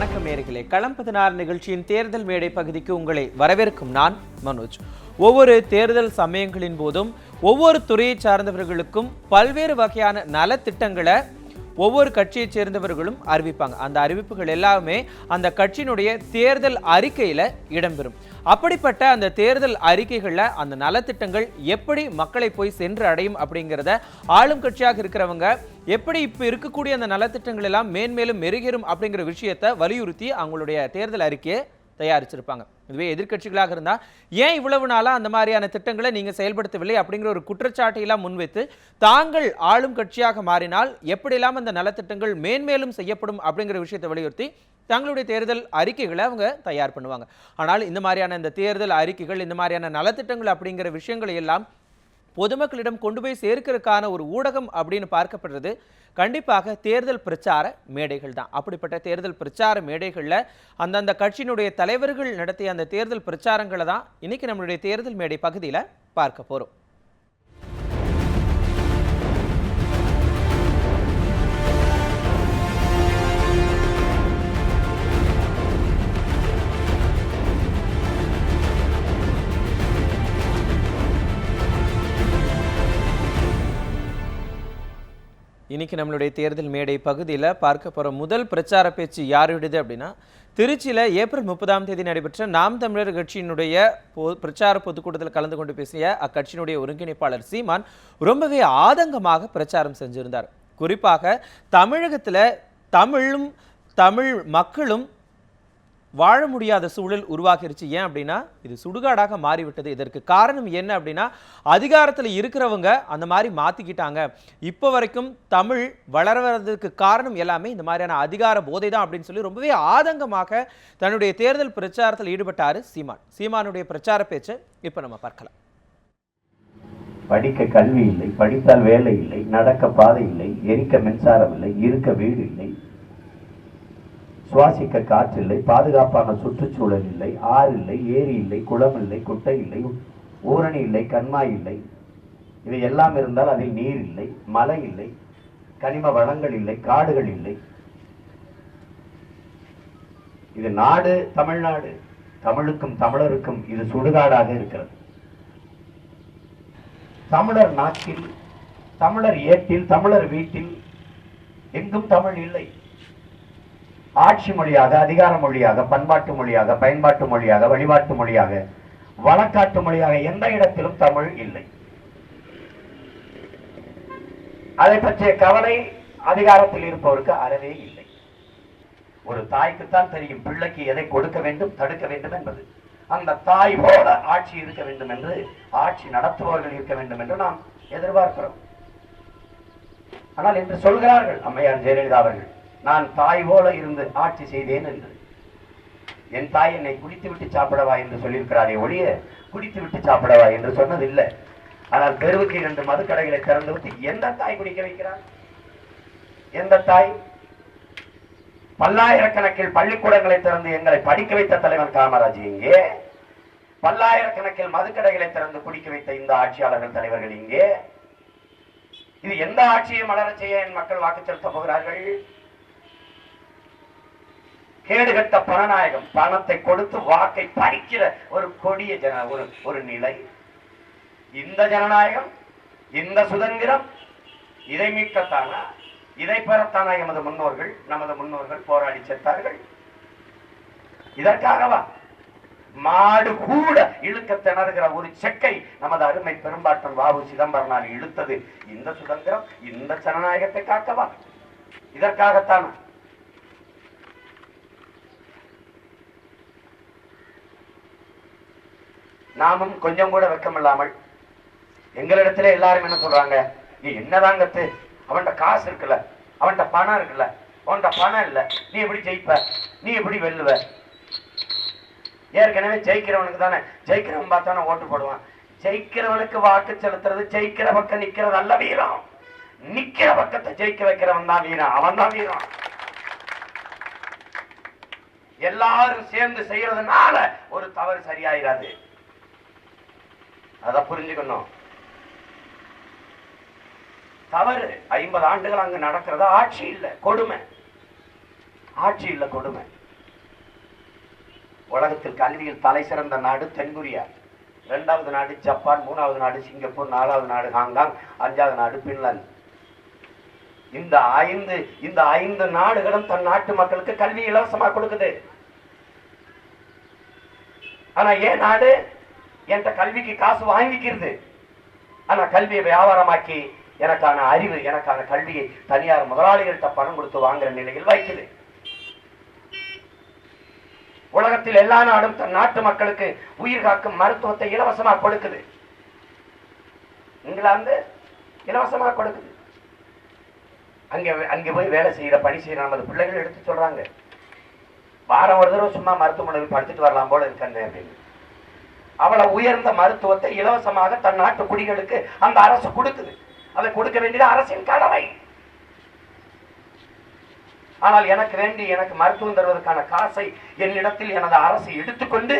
வணக்கம் நேயர்களே. களம் 16 நிகழ்ச்சியின் தேர்தல் மேடை பகுதிக்கு உங்களை வரவேற்கும் நான் மனோஜ். ஒவ்வொரு தேர்தல் சமயங்களின் போதும் ஒவ்வொரு துறையை சார்ந்தவர்களுக்கும் பல்வேறு வகையான நலத்திட்டங்களை ஒவ்வொரு கட்சியை சேர்ந்தவர்களும் அறிவிப்பாங்க. அந்த அறிவிப்புகள் எல்லாமே அந்த கட்சியினுடைய தேர்தல் அறிக்கையில இடம்பெறும். அப்படிப்பட்ட அந்த தேர்தல் அறிக்கைகள்ல அந்த நலத்திட்டங்கள் எப்படி மக்களை போய் சென்று அடையும் அப்படிங்கிறத ஆளும் கட்சியாக இருக்கிறவங்க எப்படி இப்ப இருக்கக்கூடிய அந்த நலத்திட்டங்கள் எல்லாம் மேன்மேலும் மெருகேறும் அப்படிங்கிற விஷயத்தை வலியுறுத்தி அவங்களுடைய தேர்தல் அறிக்கையை தயாரிச்சிருப்பாங்க. இதுவே எதிர்கட்சிகளாக இருந்தால் ஏன் இவ்வளவு நாளாக அந்த மாதிரியான திட்டங்களை நீங்கள் செயல்படுத்தவில்லை அப்படிங்கிற ஒரு குற்றச்சாட்டையெல்லாம் முன்வைத்து தாங்கள் ஆளும் கட்சியாக மாறினால் எப்படியெல்லாம் அந்த நலத்திட்டங்கள் மேன்மேலும் செய்யப்படும் அப்படிங்கிற விஷயத்தை வலியுறுத்தி தங்களுடைய தேர்தல் அறிக்கைகளை அவங்க தயார் பண்ணுவாங்க. ஆனால் இந்த மாதிரியான இந்த தேர்தல் அறிக்கைகள், இந்த மாதிரியான நலத்திட்டங்கள் அப்படிங்கிற விஷயங்களை எல்லாம் பொதுமக்களிடம் கொண்டு போய் சேர்க்கிறதுக்கான ஒரு ஊடகம் அப்படின்னு பார்க்கப்படுறது கண்டிப்பாக தேர்தல் பிரச்சார மேடைகள் தான். அப்படிப்பட்ட தேர்தல் பிரச்சார மேடைகளில் அந்தந்த கட்சியினுடைய தலைவர்கள் நடத்திய அந்த தேர்தல் பிரச்சாரங்களை தான் இன்னைக்கு நம்மளுடைய தேர்தல் மேடை பகுதியில் பார்க்க போகிறோம். இன்னைக்கு நம்மளுடைய தேர்தல் மேடை பகுதியில் பார்க்க போகிற முதல் பிரச்சார பேச்சு யாருடையது அப்படின்னா, திருச்சியில் ஏப்ரல் 30 நடைபெற்ற நாம் தமிழர் கட்சியினுடைய பிரச்சார பொதுக்கூட்டத்தில் கலந்து கொண்டு பேசிய அக்கட்சியினுடைய ஒருங்கிணைப்பாளர் சீமான் ரொம்பவே ஆதங்கமாக பிரச்சாரம் செஞ்சிருந்தார். குறிப்பாக தமிழகத்தில் தமிழ் மக்களும் வாழ முடியாத சூழல் உருவாகிருச்சு. ஏன் அப்படின்னா இது சுடுகாடாக மாறிவிட்டது. இதற்கு காரணம் என்ன அப்படின்னா, அதிகாரத்தில் இருக்கிறவங்க அந்த மாதிரி மாற்றிக்கிட்டாங்க. இப்போ வரைக்கும் தமிழ் வளர்வதற்கு காரணம் எல்லாமே இந்த மாதிரியான அதிகார போதை தான் அப்படின்னு சொல்லி ரொம்பவே ஆதங்கமாக தன்னுடைய தேர்தல் பிரச்சாரத்தில் ஈடுபட்டார் சீமான். சீமானுடைய பிரச்சார பேச்சை இப்போ நம்ம பார்க்கலாம். படிக்க கல்வி இல்லை, படித்தால் வேலை இல்லை, நடக்க பாதை இல்லை, எரிக்க மின்சாரம் இல்லை, இருக்க வீடு இல்லை, சுவாசிக்க காற்று இல்லை, பாதுகாப்பான சுற்றுச்சூழல் இல்லை, ஆறு இல்லை, ஏரி இல்லை, குளம் இல்லை, குட்டை இல்லை, ஊரணி இல்லை, கண்மாய் இல்லை. இவை எல்லாம் இருந்தால் அதில் நீர் இல்லை, மலை இல்லை, கனிம வளங்கள் இல்லை, காடுகள் இல்லை. இது நாடு தமிழ்நாடு. தமிழுக்கும் தமிழருக்கும் இது சுடுகாடாக இருக்கிறது. தமிழர் நாட்டில், தமிழர் ஏட்டில், தமிழர் வீட்டில் எங்கும் தமிழ் இல்லை. ஆட்சி மொழியாக, அதிகார மொழியாக, பண்பாட்டு மொழியாக, பயன்பாட்டு மொழியாக, வழிபாட்டு மொழியாக, வழக்காட்டு மொழியாக எந்த இடத்திலும் தமிழ் இல்லை. அதை பற்றிய கவலை அதிகாரத்தில் இருப்பவருக்கு அறவே இல்லை. ஒரு தாய்க்குத்தான் தெரியும் பிள்ளைக்கு எதை கொடுக்க வேண்டும், தடுக்க வேண்டும் என்பது. அந்த தாய் போல ஆட்சி இருக்க வேண்டும் என்று, ஆட்சி நடத்துபவர்கள் இருக்க வேண்டும் என்று நாம் எதிர்பார்க்கிறோம். ஆனால் என்று சொல்கிறார்கள் அம்மையார் ஜெயலலிதா அவர்கள், நான் தாய் போல இருந்து ஆட்சி செய்தேன் என்று. என் தாய் என்னை குடித்து விட்டு சாப்பிடவா என்று சொல்லியிருக்கிறாரே ஒழிய குடித்து விட்டு சாப்பிடவா என்று சொன்னதில்லை. ஆனால் தெருவுக்கு 2 மதுக்கடைகளை திறந்து விட்டு எந்த தாய் குடிக்க வைக்கிறார்? எந்த தாய்? பல்லாயிரக்கணக்கில் பள்ளிக்கூடங்களை திறந்து எங்களை படிக்க வைத்த தலைவர் காமராஜ் இங்கே. பல்லாயிரக்கணக்கில் மதுக்கடைகளை திறந்து குடிக்க வைத்த இந்த ஆட்சியாளர்கள் தலைவர்கள் இங்கே. இது எந்த ஆட்சியை மலர செய்ய என் மக்கள் வாக்கு செலுத்த போகிறார்கள்? கேடுகட்ட பணநாயகம், பணத்தை கொடுத்து வாக்கை பறிக்கிற ஒரு கொடிய ஒரு நிலை. இந்த ஜனநாயகம், இந்த சுதந்திரம், இதை மீட்கத்தானா, இதை பெறத்தானா நமது முன்னோர்கள் போராடி செத்தார்கள்? இதற்காகவா? மாடு கூட இழுக்க திணறுகிற ஒரு செக்கை நமது அருமை பெரும்பாட்டன் வாவு சிதம்பரனால் இழுத்தது இந்த சுதந்திரம், இந்த ஜனநாயகத்தை காக்கவா? இதற்காகத்தானா? நாமும் கொஞ்சம் கூட வெக்கமில்லாமல் எங்களிடத்துல எல்லாரும் என்ன சொல்றாங்க, நீ என்னதான் கத்து, அவன்கிட்ட காசு இருக்குல்ல, அவன்கிட்ட பணம் இருக்குல்ல, அவன்கிட்ட பணம் இல்ல, நீ எப்படி ஜெயிப்ப, நீ எப்படி வெல்லுவ? ஏற்கனவே ஜெயிக்கிறவனுக்கு தானே, ஜெயிக்கிறவன் பார்த்தானே ஓட்டு போடுவான். ஜெயிக்கிறவனுக்கு வாக்கு செலுத்துறது, ஜெயிக்கிற பக்கம் நிக்கிறது அல்ல வீரம். நிக்கிற பக்கத்தை ஜெயிக்க வைக்கிறவன் தான் வீரம், அவன் தான் வீரம். எல்லாரும் சேர்ந்து செய்யறதுனால ஒரு தவறு சரியாயிராது. அத புரிஞ்சுக்கணும். தவறு 50 ஆண்டுகள் அங்கு நடக்கிறதா? ஆட்சி இல்ல, கொடுமை. ஆட்சி இல்ல, கொடுமை. உலகத்தில் கல்வியில் தலை சிறந்த நாடு தென்கொரியா, 2வது நாடு ஜப்பான், 3வது நாடு சிங்கப்பூர், 4வது நாடு ஹாங்காங், 5வது நாடு பின்லாந்து. இந்த ஐந்து நாடுகளும் தன் நாட்டு மக்களுக்கு கல்வி இலவசமா கொடுக்குது. ஆனா ஏன் நாடு என்ற கல்விக்கு காசு வாங்கிக்கிறது. ஆனா கல்வியை வியாபாரமாக்கி எனக்கான அறிவு, எனக்கான கல்வியை தனியார் முதலாளிகள்கிட்ட பணம் கொடுத்து வாங்குற நிலையில் வைக்குது. உலகத்தில் எல்லா நாடும் தன் நாட்டு மக்களுக்கு உயிர் காக்கும் மருத்துவத்தை இலவசமா கொடுக்குது. இங்கிலாந்து இலவசமா கொடுக்குது. அங்க போய் வேலை செய்யற பணி செய்யற நமது பிள்ளைகள் எடுத்து சொல்றாங்க, வாரம் ஒரு தடவை சும்மா மருத்துவமனையில் படுத்துட்டு வரலாம் போல இருக்கேன் அப்படின்னு. அவ்வளவு உயர்ந்த மருத்துவத்தை இலவசமாக தன் நாட்டு குடிகளுக்கு அந்த அரசு கொடுக்குது. அதை கொடுக்க வேண்டியது அரசின் கடமை. ஆனால் எனக்கு வேண்டி எனக்கு மருத்துவம் தருவதற்கான காசை என்னிடத்தில் எனது அரசு எடுத்துக்கொண்டு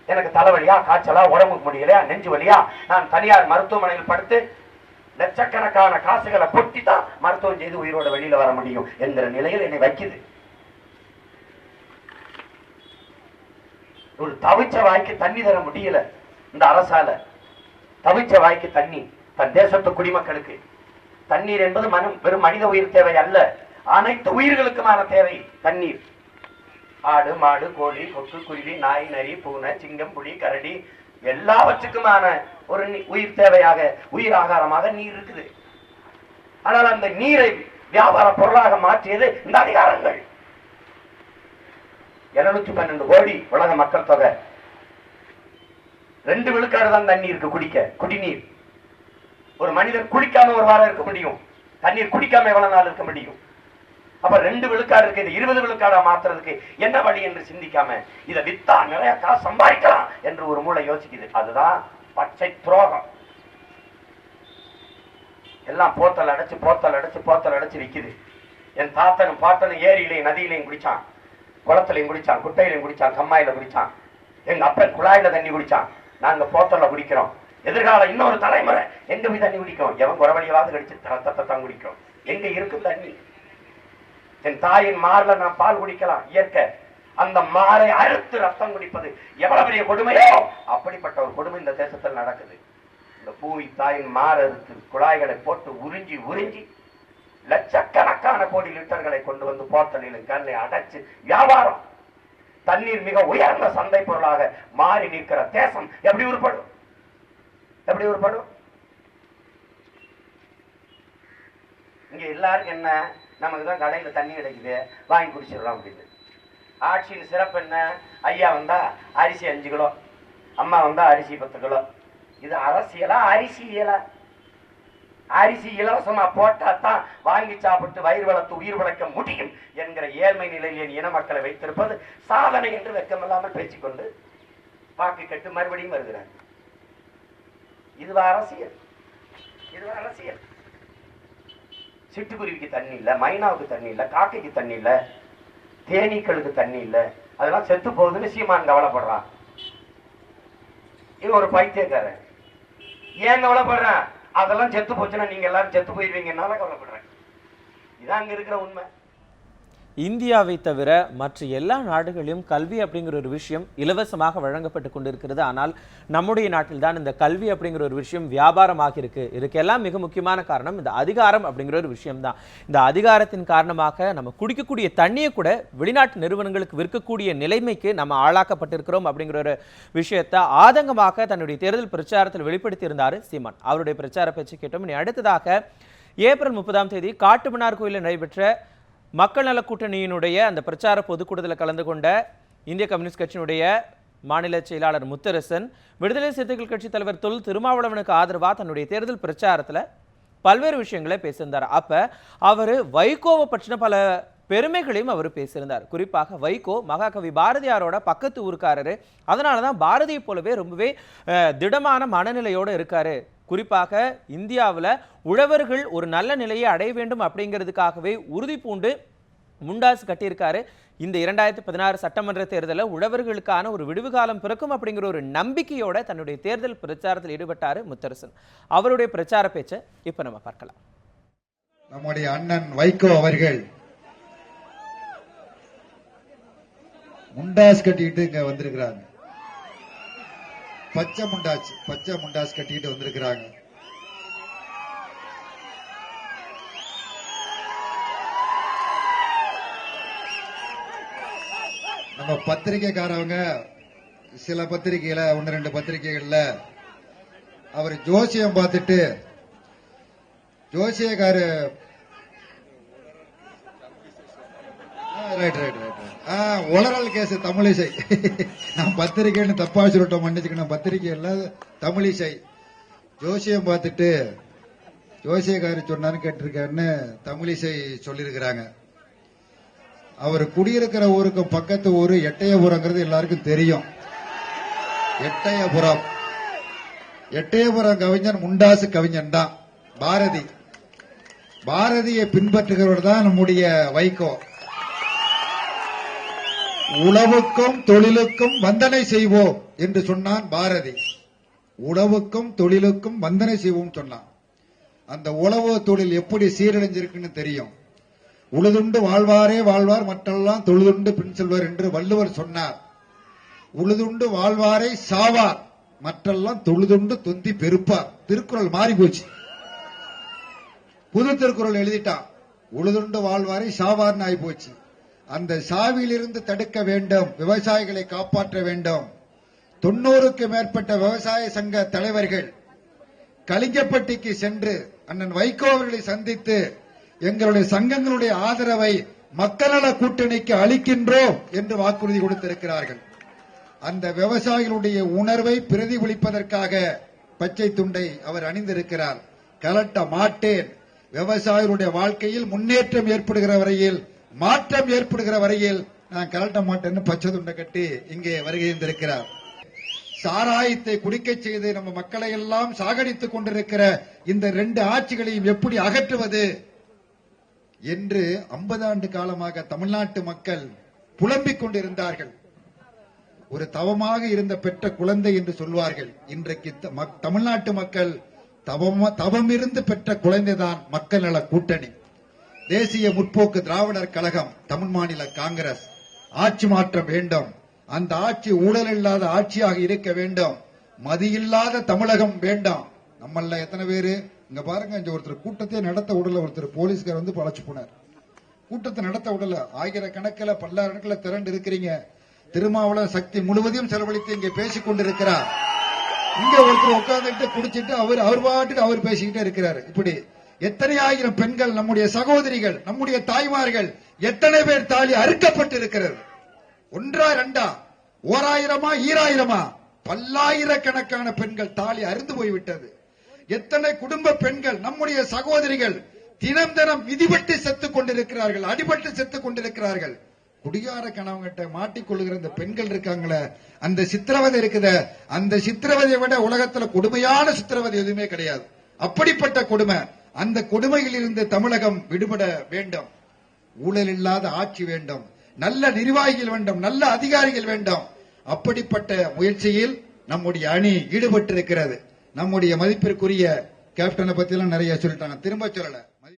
எனக்கு தலைவலியா, காய்ச்சலா, உடம்புக்கு முடியலையா, நெஞ்சு வலியா, நான் தனியார் மருத்துவமனையில் படுத்து லட்சக்கணக்கான காசுகளை பொட்டி தான் மருத்துவம் செய்து உயிரோட வெளியில வர முடியும் என்கிற நிலையில் என்னை வைக்குது. ஒரு தவிச்ச வாய்க்கு தண்ணி தர முடியல இந்த அரசால. தவிச்ச வாய்க்கு தண்ணி தன் தேசத்து குடிமக்களுக்கு. தண்ணீர் என்பது வெறும் மனித உயிர் தேவை அல்ல, அனைத்து உயிர்களுக்குமான தேவை தண்ணீர். ஆடு, மாடு, கோழி, கொக்கு, குருவி, நாய், நரி, பூனை, சிங்கம், புலி, கரடி எல்லாவற்றுக்குமான ஒரு உயிர் தேவையாக, உயிர் ஆகாரமாக நீர் இருக்குது. ஆனால் அந்த நீரை வியாபார பொருளாக மாற்றியது இந்த அதிகாரங்கள். 712 கோடி உலக மக்கள் தொகை, 2 விழுக்காடு தான் தண்ணி இருக்கு குடிக்க, குடிநீர். ஒரு மனிதன் குடிக்காம ஒரு வாரம் இருக்க முடியும், தண்ணீர் குடிக்காம எவ்வளவு நாள் இருக்க முடியும்? அப்ப 2 விழுக்காடு இருக்கு, இது 20 விழுக்காடா மாத்துறதுக்கு என்ன வழி என்று சிந்திக்காம இதை வித்தா நிறைய காசு சம்பாதிக்கலாம் என்று ஒரு மூளை யோசிக்குது. அதுதான் பச்சை துரோகம். எல்லாம் போத்தல் அடைச்சு விக்குது. என் தாத்தனும் பாட்டனும் ஏரியிலையும் நதியிலையும் குடிச்சான், குளத்திலையும் குடிச்சான், குட்டையிலையும் குடிச்சான், கம்மாயில குடிச்சான். எங்க அப்பன் குழாயில தண்ணி குடிச்சான், நாங்க போத்தல்ல குடிக்கிறோம். எதிர்கால இன்னொரு தலைமுறை எங்க போய் தண்ணி குடிக்கும்? எவன் குறவழியாவது கடிச்சு ரத்தத்தான் குடிக்கும். எங்க இருக்கும் தண்ணி? என் தாயின் மார்ல நான் பால் குடிக்கலாம், இயற்கை. அந்த மாரை அறுத்து ரத்தம் குடிப்பது எவ்வளவு பெரிய கொடுமையோ அப்படிப்பட்ட ஒரு கொடுமை இந்த தேசத்தில் நடக்குது. இந்த பூமி தாயின் மார் அறுத்து குழாய்களை போட்டு உறிஞ்சி லட்சக்கணக்கான கோடி லிட்டர்களை கொண்டு வந்து போத்தலிலும் கல்லை அடைச்சு வியாபாரம். தண்ணீர் மிக உயர்ந்த சந்தை பொருளாக மாறி நிற்கிற தேசம் எப்படி உருப்படும்? இங்க எல்லாருக்கும் என்ன, நமக்கு தான் கடையில தண்ணி கிடைக்குது, வாங்கி குடிச்சிடலாம் அப்படின்னு. ஆட்சியின் சிறப்பு என்ன? ஐயா வந்தா அரிசி 5 கிலோ, அம்மா வந்தா அரிசி 10 கிலோ. இது அரசியலா அரிசியலா? அரிசி இலவசமா போட்டா தான் வாங்கி சாப்பிட்டு வயிறு வளர்த்து உயிர் வளர்க்க முடியும் என்கிற ஏழ்மை நிலையில் இன மக்களை வைத்திருப்பது சாதனை என்று வெக்கமில்லாமல் பேசிக்கொண்டு வாக்கு கட்டு மறுபடியும் வருகிறார். இதுவா அரசியல்? சிட்டுக்குருவிக்கு தண்ணி இல்ல, மைனாவுக்கு தண்ணி இல்ல, காக்கைக்கு தண்ணி இல்ல, தேனீக்களுக்கு தண்ணி இல்ல, அதெல்லாம் செத்து போகுதுன்னு சீமான் கவலைப்படுறான். இது ஒரு பைத்தியக்காரன். ஏன் கவலைப்படுறான்? அதெல்லாம் செத்து போச்சுன்னா நீங்க எல்லாரும் செத்து போயிருவீங்கன்னால கவலைப்படுறேன். இதான் அங்க இருக்கிற உண்மை. இந்தியாவை தவிர மற்ற எல்லா நாடுகளிலும் கல்வி அப்படிங்கிற ஒரு விஷயம் இலவசமாக வழங்கப்பட்டு கொண்டிருக்கிறது. ஆனால் நம்முடைய நாட்டில் தான் இந்த கல்வி அப்படிங்கிற ஒரு விஷயம் வியாபாரமாக இருக்கு. இதுக்கெல்லாம் மிக முக்கியமான காரணம் இந்த அதிகாரம் அப்படிங்கிற ஒரு விஷயம்தான். இந்த அதிகாரத்தின் காரணமாக நம்ம குடிக்கக்கூடிய தண்ணியை கூட வெளிநாட்டு நிறுவனங்களுக்கு விற்கக்கூடிய நிலைமைக்கு நம்ம ஆளாக்கப்பட்டிருக்கிறோம் அப்படிங்கிற ஒரு விஷயத்தை ஆதங்கமாக தன்னுடைய தேர்தல் பிரச்சாரத்தில் வெளிப்படுத்தியிருந்தார் சீமான். அவருடைய பிரச்சார பேச்சு கேட்டோம். இனி அடுத்ததாக ஏப்ரல் 30ஆம் தேதி காட்டுமன்னார் கோயிலில் நடைபெற்ற மக்கள் நல கூட்டணியினுடைய அந்த பிரச்சார பொதுக்கூட்டத்தில் கலந்து கொண்ட இந்திய கம்யூனிஸ்ட் கட்சியினுடைய மாநில செயலாளர் முத்தரசன் விடுதலை சிறுத்தைகள் கட்சி தலைவர் தொல் திருமாவளவனுக்கு ஆதரவாக தன்னுடைய தேர்தல் பிரச்சாரத்தில் பல்வேறு விஷயங்களை பேசியிருந்தார். அப்போ அவர் வைகோவை பற்றின பல பெருமைகளையும் அவர் பேசியிருந்தார். குறிப்பாக வைகோ மகாகவி பாரதியாரோட பக்கத்து ஊருக்காரரு, அதனால தான் பாரதியை போலவே ரொம்பவே திடமான மனநிலையோடு இருக்காரு. குறிப்பாக இந்தியாவில் உழவர்கள் ஒரு நல்ல நிலையை அடைய வேண்டும் அப்படிங்கிறதுக்காகவே உறுதி பூண்டு முண்டாசு கட்டியிருக்காரு. இந்த 2016 சட்டமன்ற தேர்தலில் உழவர்களுக்கான ஒரு விடுவு காலம் பிறக்கும் அப்படிங்கிற ஒரு நம்பிக்கையோட தன்னுடைய தேர்தல் பிரச்சாரத்தில் ஈடுபட்டார் முத்தரசன். அவருடைய பிரச்சார பேச்சை இப்ப நம்ம பார்க்கலாம். நம்முடைய அண்ணன் வைகோ அவர்கள் முண்டாஸ் கட்டிட்டு இங்க வந்திருக்கிறாங்க. பச்சை முண்டாஸ் கட்டிட்டு வந்திருக்கிறாங்க. நம்ம பத்திரிகைக்காரவங்க சில பத்திரிகையில 1-2 பத்திரிகைகள்ல அவர் ஜோசியம் பார்த்துட்டு ஜோசியக்காரு உளறல் கேஸ் தமிழிசை நான் பத்திரிகைன்னு தப்பா சொல்லிட்டோம், மன்னிச்சுக்கணும். பத்திரிகை இல்ல தமிழிசை ஜோசியம் பார்த்துட்டு ஜோசியக்காரு சொன்னான்னு கேட்டிருக்காருன்னு தமிழிசை சொல்லியிருக்கிறாங்க. அவர் குடியிருக்கிற ஊருக்கும் பக்கத்து ஊரு எட்டயபுரங்கிறது எல்லாருக்கும் தெரியும். எட்டயபுரம் கவிஞன் முண்டாசு கவிஞன் தான் பாரதி. பாரதியை பின்பற்றுகிறவர் தான் நம்முடைய வைகோ. உழவுக்கும் தொழிலுக்கும் வந்தனை செய்வோம் என்று சொன்னான் பாரதி. உழவுக்கும் தொழிலுக்கும் வந்தனை செய்வோம் சொன்னான். அந்த உழவு தொழில் எப்படி சீரழிஞ்சிருக்குன்னு தெரியும். உழுதுண்டு வாழ்வாரே வாழ்வார், மற்றெல்லாம் தொழுதுண்டு பின் செல்வார் என்று வள்ளுவர் சொன்னார். உழுதுண்டு வாழ்வாரே சாவார், மற்றெல்லாம் தொழுதுண்டு தொந்தி பெருப்பார். திருக்குறள் மாறி போச்சு. புது திருக்குறள் எழுதிட்டான். உழுதுண்டு வாழ்வாரை சாவார்னு ஆகி போச்சு. அந்த சாவிலிருந்து தடுக்க வேண்டும், விவசாயிகளை காப்பாற்ற வேண்டும். 90க்கு மேற்பட்ட விவசாய சங்க தலைவர்கள் கலிங்கப்பட்டிக்கு சென்று அண்ணன் வைகோ அவர்களை சந்தித்து எங்களுடைய சங்கங்களுடைய ஆதரவை மக்கள் நல கூட்டணிக்கு அளிக்கின்றோம் என்று வாக்குறுதி கொடுத்திருக்கிறார்கள். அந்த விவசாயிகளுடைய உணர்வை பிரதிபலிப்பதற்காக பச்சை துண்டை அவர் அணிந்திருக்கிறார். கலட்ட மாட்டேன். விவசாயிகளுடைய வாழ்க்கையில் முன்னேற்றம் ஏற்படுகிற வரையில், மாற்றம் ஏற்படுகிற வரையில் நான் கலட்ட மாட்டேன்னு பச்சை துண்டை கட்டி இங்கே வருகின்றிருக்கிறார். சாராயத்தை குடிக்க செய்து நம்ம மக்களை எல்லாம் சாகடித்துக் கொண்டிருக்கிற இந்த 2 ஆட்சிகளையும் எப்படி அகற்றுவது என்று 50 ஆண்டு காலமாக தமிழ்நாட்டு மக்கள் புலம்பிக் கொண்டிருந்தார்கள். ஒரு தவமாக இருந்த பெற்ற குழந்தை என்று சொல்வார்கள். இன்றைக்கு தமிழ்நாட்டு மக்கள் தவமிருந்து பெற்ற குழந்தைதான் மக்கள் நல கூட்டணி. தேசிய முற்போக்கு திராவிடர் கழகம், தமிழ் மாநில காங்கிரஸ். ஆட்சி மாற்றம் வேண்டும். அந்த ஆட்சி ஊழல் இல்லாத ஆட்சியாக இருக்க வேண்டும். மதியில்லாத தமிழகம் வேண்டாம். நம்மள எத்தனை பேரு இங்க பாருங்க, இங்க ஒருத்தர் கூட்டத்தை நடத்த விடல, ஒருத்தர் போலீஸ்கார் வந்து பழச்சு போனார். கூட்டத்தை நடத்த விடல. ஆயிரக்கணக்கில் பல்லாயிரக்கணக்கில் திரண்டு இருக்கிறீங்க. திருமாவளவன் சக்தி முழுவதையும் செலவழித்து இங்கே பேசிக் கொண்டிருக்கிறார். இங்க ஒருத்தர் உட்கார்ந்துட்டு குடிச்சிட்டு அவர் பாட்டுக்கு அவர் பேசிக்கிட்டே இருக்கிறார். இப்படி எத்தனை ஆயிரம் பெண்கள், நம்முடைய சகோதரிகள், நம்முடைய தாய்மார்கள், எத்தனை பேர் தாலி அறுக்கப்பட்டு இருக்கிறது. 1 2 1000 2000 பல்லாயிரக்கணக்கான பெண்கள் தாலி அறுந்து போய்விட்டது. எத்தனை குடும்ப பெண்கள், நம்முடைய சகோதரிகள் தினம் தினம் மிதிபட்டு செத்துக் கொண்டிருக்கிறார்கள், அடிபட்டு செத்துக் கொண்டிருக்கிறார்கள். குடிகார கணவங்கிட்ட மாட்டிக்கொள்ளுகிற இந்த பெண்கள் இருக்காங்களே, அந்த சித்திரவதை இருக்குத, அந்த சித்திரவதையை விட உலகத்துல கொடுமையான சித்திரவதை எதுவுமே கிடையாது. அப்படிப்பட்ட கொடுமை. அந்த கொடுமையில் இருந்து தமிழகம் விடுபட வேண்டும். ஊழல் இல்லாத ஆட்சி வேண்டும். நல்ல நிர்வாகிகள் வேண்டும். நல்ல அதிகாரிகள் வேண்டும். அப்படிப்பட்ட முயற்சியில் நம்முடைய அணி ஈடுபட்டிருக்கிறது. நம்முடைய மதிப்பிற்குரிய கேப்டனை பத்தி எல்லாம் நிறைய சொல்லிட்டாங்க, திரும்ப சொல்லல.